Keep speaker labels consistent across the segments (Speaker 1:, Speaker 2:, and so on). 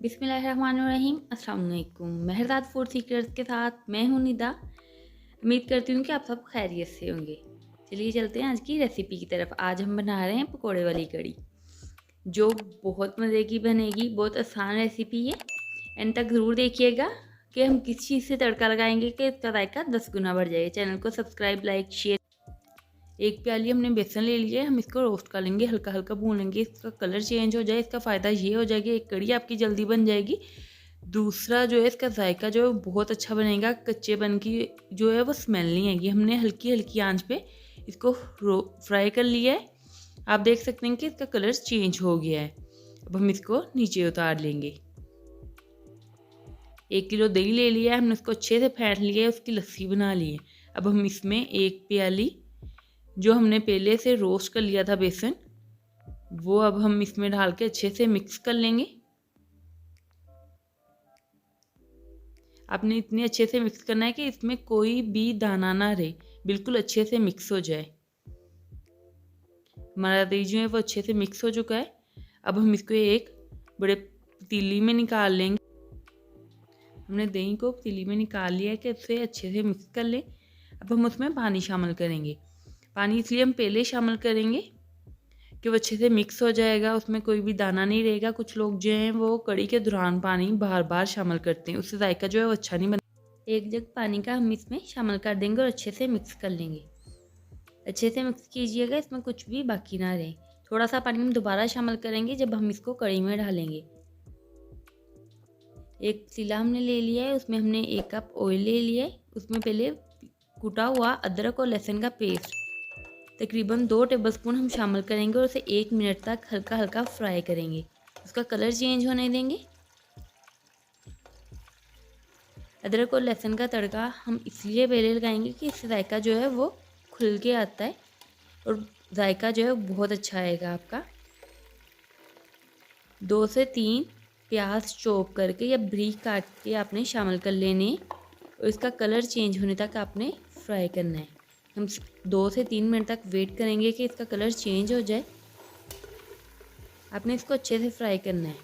Speaker 1: बिस्मिल्लाहिर्रहमानिर्रहीम। अस्सलाम वालेकुम। मेहरदाद फूड सीक्रेट्स के साथ मैं हूँ निदा। उम्मीद करती हूँ कि आप सब खैरियत से होंगे। चलिए चलते हैं आज की रेसिपी की तरफ। आज हम बना रहे हैं पकोड़े वाली कड़ी, जो बहुत मज़े की बनेगी। बहुत आसान रेसिपी है। एंड तक ज़रूर देखिएगा कि हम किस चीज़ से तड़का लगाएंगे कि इसका जायका 10 गुना बढ़ जाएगा। चैनल को सब्सक्राइब, लाइक, शेयर। एक प्याली हमने बेसन ले लिया है, हम इसको रोस्ट कर लेंगे, हल्का हल्का भून लेंगे, इसका कलर चेंज हो जाए। इसका फ़ायदा ये हो जाएगा, एक कड़ी आपकी जल्दी बन जाएगी। दूसरा जो है, इसका जायका जो है बहुत अच्छा बनेगा। कच्चेपन की जो है वो स्मेल नहीं आएगी। हमने हल्की हल्की आंच पे इसको फ्राई कर लिया है। आप देख सकते हैं कि इसका कलर चेंज हो गया है। अब हम इसको नीचे उतार लेंगे। 1 किलो दही ले लिया है, हमने उसको अच्छे से फेंट लिया है, उसकी लस्सी बना ली है। अब हम इसमें 1 प्याली जो हमने पहले से रोस्ट कर लिया था बेसन, वो अब हम इसमें डाल के अच्छे से मिक्स कर लेंगे। आपने इतने अच्छे से मिक्स करना है कि इसमें कोई भी दाना ना रहे, बिल्कुल अच्छे से मिक्स हो जाए। हमारा दही जो है वो अच्छे से मिक्स हो चुका है। अब हम इसको एक बड़े पतीली में निकाल लेंगे। हमने दही को पतीली में निकाल लिया है कि उसे अच्छे से मिक्स कर लें। अब हम उसमें पानी शामिल करेंगे। पानी इसलिए हम पहले शामिल करेंगे कि वो अच्छे से मिक्स हो जाएगा, उसमें कोई भी दाना नहीं रहेगा। कुछ लोग जो हैं वो कड़ी के दौरान पानी बार बार शामिल करते हैं, उससे जायका जो है वो अच्छा नहीं बनता। 1 जग पानी का हम इसमें शामिल कर देंगे और अच्छे से मिक्स कर लेंगे। अच्छे से मिक्स कीजिएगा, इसमें कुछ भी बाकी ना रहे। थोड़ा सा पानी हम दोबारा शामिल करेंगे जब हम इसको कड़ी में डालेंगे। एक पतीला हमने ले लिया है, उसमें हमने 1 कप ऑयल ले लिया है। उसमें पहले कुटा हुआ अदरक और लहसुन का पेस्ट तकरीबन 2 टेबलस्पून हम शामिल करेंगे और उसे 1 मिनट तक हल्का हल्का फ्राई करेंगे। उसका कलर चेंज होने देंगे। अदरक और लहसुन का तड़का हम इसलिए पहले लगाएंगे कि इससे जायका जो है वो खुल के आता है और जायका जो है बहुत अच्छा आएगा आपका। 2 से 3 प्याज चॉप करके या बारीक काट के आपने शामिल कर लेने और इसका कलर चेंज होने तक आपने फ्राई करना है। हम 2 से 3 मिनट तक वेट करेंगे कि इसका कलर चेंज हो जाए। आपने इसको अच्छे से फ्राई करना है।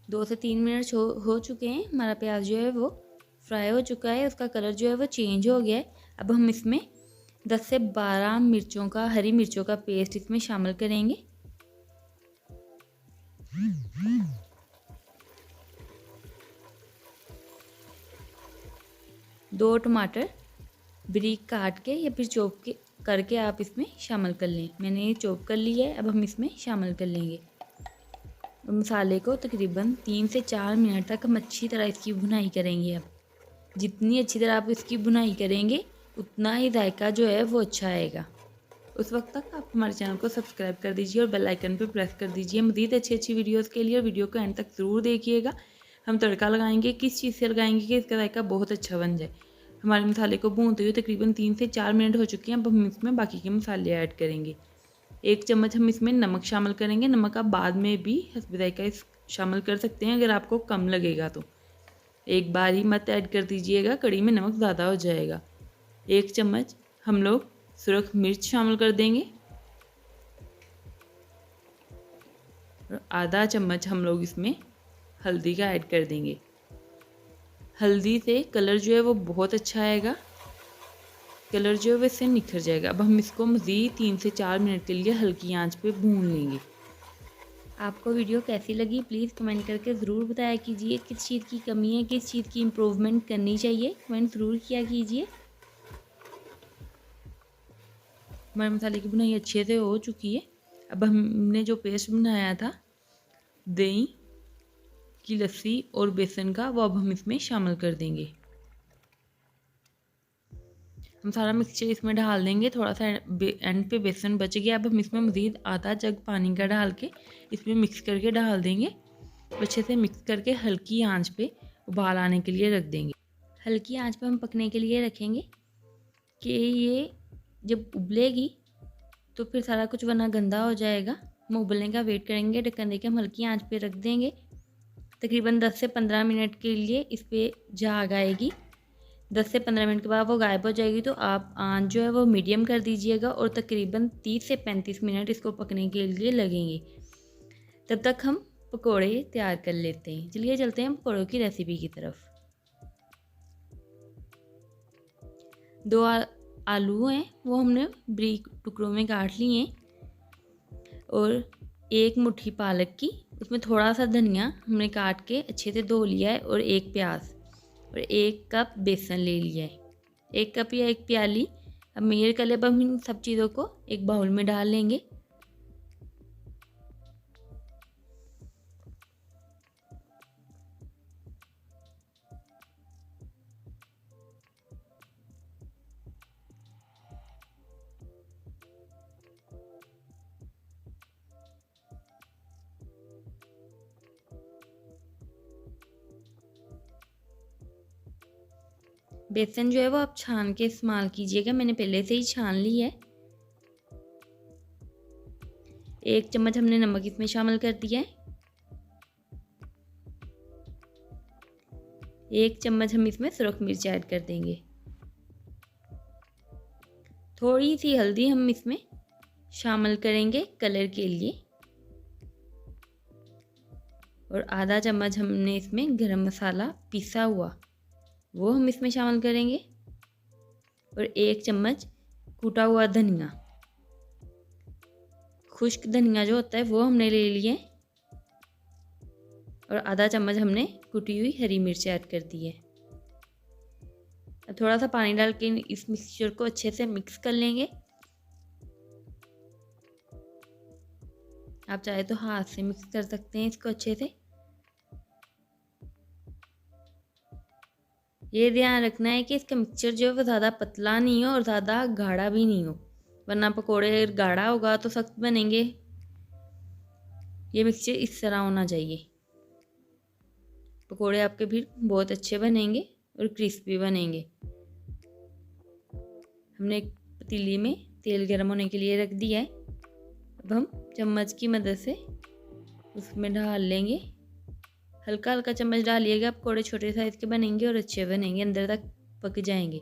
Speaker 1: दो से 3 मिनट हो चुके हैं। हमारा प्याज जो है वो फ्राई हो चुका है, उसका कलर जो है वो चेंज हो गया है। अब हम इसमें 10 से 12 मिर्चों का, हरी मिर्चों का पेस्ट इसमें शामिल करेंगे। दो टमाटर बारीक काट के या फिर चॉप के करके आप इसमें शामिल कर लें। मैंने ये चॉप कर लिया है, अब हम इसमें शामिल कर लेंगे। और मसाले को तकरीबन 3 से 4 मिनट तक हम अच्छी तरह इसकी भुनाई करेंगे। अब जितनी अच्छी तरह आप इसकी भुनाई करेंगे उतना ही जायका जो है वो अच्छा आएगा। उस वक्त तक आप हमारे चैनल को सब्सक्राइब कर दीजिए और बेल आइकन पर प्रेस कर दीजिए मज़ीद अच्छी अच्छी वीडियोस के लिए। और वीडियो को एंड तक ज़रूर देखिएगा। हम तड़का लगाएंगे, किस चीज़ से लगाएंगे कि इसका जायका बहुत अच्छा बन जाए। हमारे मसाले को भूनते हुए तकरीबन 3 से 4 मिनट हो चुके हैं। अब हम इसमें बाकी के मसाले ऐड करेंगे। 1 चम्मच हम इसमें नमक शामिल करेंगे। नमक आप बाद में भी हस्ब जायका शामिल कर सकते हैं अगर आपको कम लगेगा तो। एक बार ही मत ऐड कर दीजिएगा, कड़ी में नमक ज़्यादा हो जाएगा। 1 चम्मच हम लोग सुरख मिर्च शामिल कर देंगे और आधा चम्मच हम लोग इसमें हल्दी का ऐड कर देंगे। हल्दी से कलर जो है वो बहुत अच्छा आएगा, कलर जो है वो इससे निखर जाएगा। अब हम इसको मज़ीद 3 से 4 मिनट के लिए हल्की आंच पे भून लेंगे। आपको वीडियो कैसी लगी प्लीज़ कमेंट करके ज़रूर बताया कीजिए। किस चीज़ की कमी है, किस चीज़ की इम्प्रूवमेंट करनी चाहिए, कमेंट ज़रूर किया कीजिए। हमारे मसाले की बुनाई अच्छे से हो चुकी है। अब हमने जो पेस्ट बनाया था दही की लस्सी और बेसन का, वो अब हम इसमें शामिल कर देंगे। हम सारा मिक्सचर इसमें डाल देंगे। थोड़ा सा एंड पे बेसन बच गया, अब हम इसमें मज़ीद आधा जग पानी का डाल के इसमें मिक्स करके डाल देंगे। अच्छे से मिक्स करके हल्की आंच पे उबाल आने के लिए रख देंगे। हल्की आंच पे हम पकने के लिए रखेंगे कि ये जब उबलेगी तो फिर सारा कुछ वरना गंदा हो जाएगा। हम उबलने का वेट करेंगे। ढक्कन देके हम हल्की आंच पे रख देंगे तकरीबन 10 से 15 मिनट के लिए इस पर झाग आएगी। 10 से 15 मिनट के बाद वो गायब हो जाएगी, तो आप आंच जो है वो मीडियम कर दीजिएगा और तकरीबन 30 से 35 मिनट इसको पकने के लिए लगेंगे। तब तक हम पकोड़े तैयार कर लेते हैं। चलिए चलते हैं पकोड़ों की रेसिपी की तरफ। 2 आलू हैं वो हमने बारीक टुकड़ों में काट लिए हैं और 1 मुट्ठी पालक की, उसमें थोड़ा सा धनिया हमने काट के अच्छे से धो लिया है और 1 प्याज और 1 कप बेसन ले लिया है, 1 कप या 1 प्याली। अब मेजर कर ले, अब हम इन सब चीज़ों को एक बाउल में डाल लेंगे। बेसन जो है वो आप छान के इस्तेमाल कीजिएगा, मैंने पहले से ही छान ली है। 1 चम्मच हमने नमक इसमें शामिल कर दिया है। 1 चम्मच हम इसमें सुरख मिर्च ऐड कर देंगे। थोड़ी सी हल्दी हम इसमें शामिल करेंगे कलर के लिए और आधा चम्मच हमने इसमें गरम मसाला पिसा हुआ वो हम इसमें शामिल करेंगे और 1 चम्मच कूटा हुआ धनिया, खुश्क धनिया जो होता है वो हमने ले लिए और आधा चम्मच हमने कुटी हुई हरी मिर्च ऐड कर दी है। अब थोड़ा सा पानी डाल के इस मिक्सचर को अच्छे से मिक्स कर लेंगे। आप चाहे तो हाथ से मिक्स कर सकते हैं इसको अच्छे से। ये ध्यान रखना है कि इसका मिक्सचर जो है वो ज़्यादा पतला नहीं हो और ज़्यादा गाढ़ा भी नहीं हो, वरना पकोड़े गाढ़ा होगा तो सख्त बनेंगे। ये मिक्सचर इस तरह होना चाहिए, पकोड़े आपके फिर बहुत अच्छे बनेंगे और क्रिस्पी बनेंगे। हमने एक पतीली में तेल गर्म होने के लिए रख दिया है। अब हम चम्मच की मदद से उसमें डाल लेंगे, हल्का हल्का चम्मच डालिएगा। पकोड़े छोटे साइज़ के बनेंगे और अच्छे बनेंगे, अंदर तक पक जाएंगे।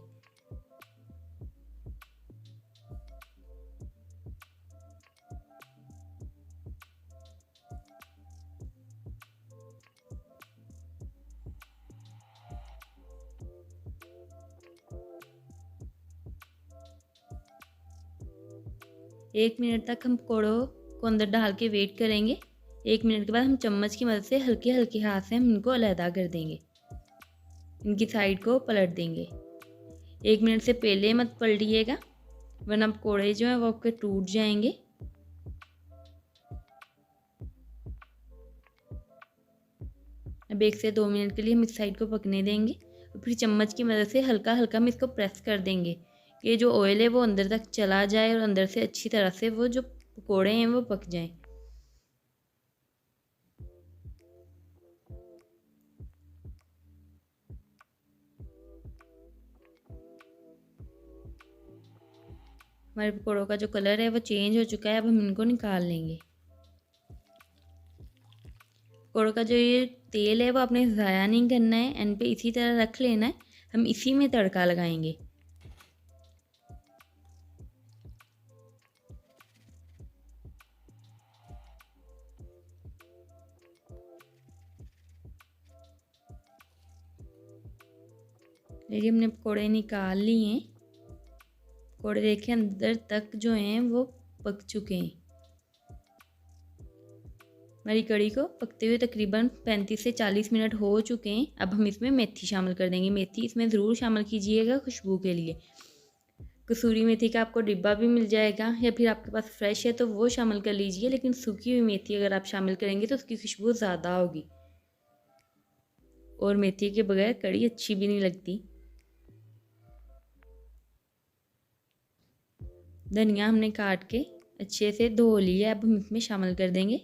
Speaker 1: एक मिनट तक हम पकोड़ों को अंदर डाल के वेट करेंगे। 1 मिनट के बाद हम चम्मच की मदद से हल्के हल्के हाथ से हम इनको अलहदा कर देंगे, इनकी साइड को पलट देंगे। 1 मिनट से पहले मत पलटिएगा, वरना पकोड़े जो हैं वो आपके टूट जाएंगे। अब 1 से 2 मिनट के लिए हम इस साइड को पकने देंगे और फिर चम्मच की मदद से हल्का हल्का हम इसको प्रेस कर देंगे कि जो ऑयल है वो अंदर तक चला जाए और अंदर से अच्छी तरह से वो जो पकोड़े हैं वो पक जाएं। हमारे पकोड़ों का जो कलर है वो चेंज हो चुका है। अब हम इनको निकाल लेंगे। पकोड़ों का जो ये तेल है वो आपने ज़ाया नहीं करना है, एंड पे इसी तरह रख लेना है। हम इसी में तड़का लगाएंगे। देखिए हमने पकोड़े निकाल लिए हैं। पकोड़े देखें अंदर तक जो हैं वो पक चुके हैं। हमारी कढ़ी को पकते हुए तकरीबन 35 से 40 मिनट हो चुके हैं। अब हम इसमें मेथी शामिल कर देंगे। मेथी इसमें ज़रूर शामिल कीजिएगा खुशबू के लिए। कसूरी मेथी का आपको डिब्बा भी मिल जाएगा, या फिर आपके पास फ्रेश है तो वो शामिल कर लीजिए, लेकिन सूखी हुई मेथी अगर आप शामिल करेंगे तो उसकी खुशबू ज़्यादा होगी और मेथी के बगैर कढ़ी अच्छी भी नहीं लगती। धनिया हमने काट के अच्छे से धो लिया, अब हम इसमें शामिल कर देंगे।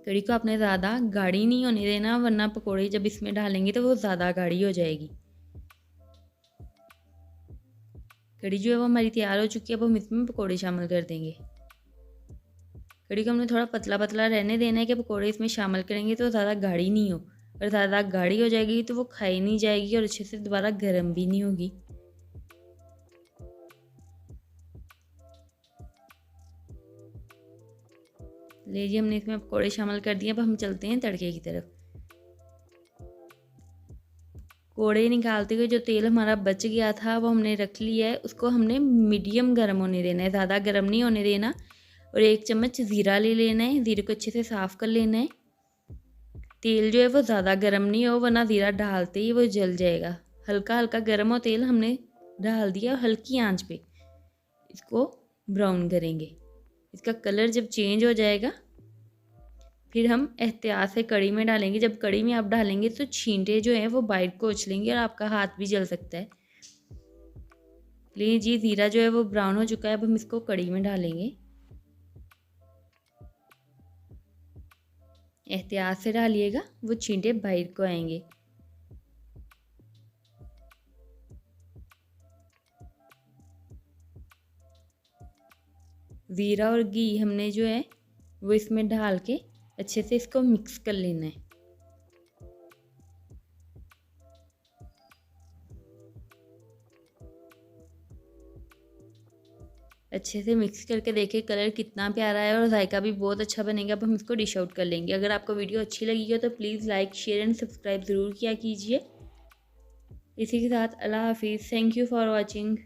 Speaker 1: कढ़ी को आपने ज़्यादा गाढ़ी नहीं होने देना, वरना पकोड़े जब इसमें डालेंगे तो वो ज़्यादा गाढ़ी हो जाएगी। कढ़ी जो है वो हमारी तैयार हो चुकी है। अब हम इसमें पकोड़े शामिल कर देंगे। कड़ी को हमने थोड़ा पतला पतला रहने देना है कि पकौड़े इसमें शामिल करेंगे तो ज़्यादा गाढ़ी नहीं हो, और ज़्यादा गाढ़ी हो जाएगी तो वो खाई नहीं जाएगी और अच्छे से दोबारा गर्म भी नहीं होगी। लीजिए हमने इसमें पकौड़े शामिल कर दिए। अब हम चलते हैं तड़के की तरफ। पकौड़े निकालते हुए जो तेल हमारा बच गया था वो हमने रख लिया है, उसको हमने मीडियम गर्म होने देना है, ज़्यादा गर्म नहीं होने देना। और 1 चम्मच ज़ीरा ले लेना है, ज़ीरे को अच्छे से साफ़ कर लेना है। तेल जो है वो ज़्यादा गर्म नहीं हो, वरना ज़ीरा डालते ही वो जल जाएगा। हल्का हल्का गर्म हो तेल, हमने डाल दिया। हल्की आंच पे इसको ब्राउन करेंगे। इसका कलर जब चेंज हो जाएगा फिर हम एहतियात से कड़ी में डालेंगे। जब कड़ी में आप डालेंगे तो छींटे जो हैं वो बाइट को उछलेंगे और आपका हाथ भी जल सकता है। लीजिए ज़ीरा जो है वो ब्राउन हो चुका है। अब हम इसको कड़ी में डालेंगे। एहतियात से डालिएगा, वो छींटे बाहर को आएंगे। ज़ीरा और घी हमने जो है वो इसमें डाल के अच्छे से इसको मिक्स कर लेना है। अच्छे से मिक्स करके देखिए कलर कितना प्यारा है और जायका भी बहुत अच्छा बनेगा। अब हम इसको डिश आउट कर लेंगे। अगर आपको वीडियो अच्छी लगी हो तो please like share and subscribe ज़रूर किया कीजिए। इसी के साथ अल्लाह हाफिज़। Thank you for watching.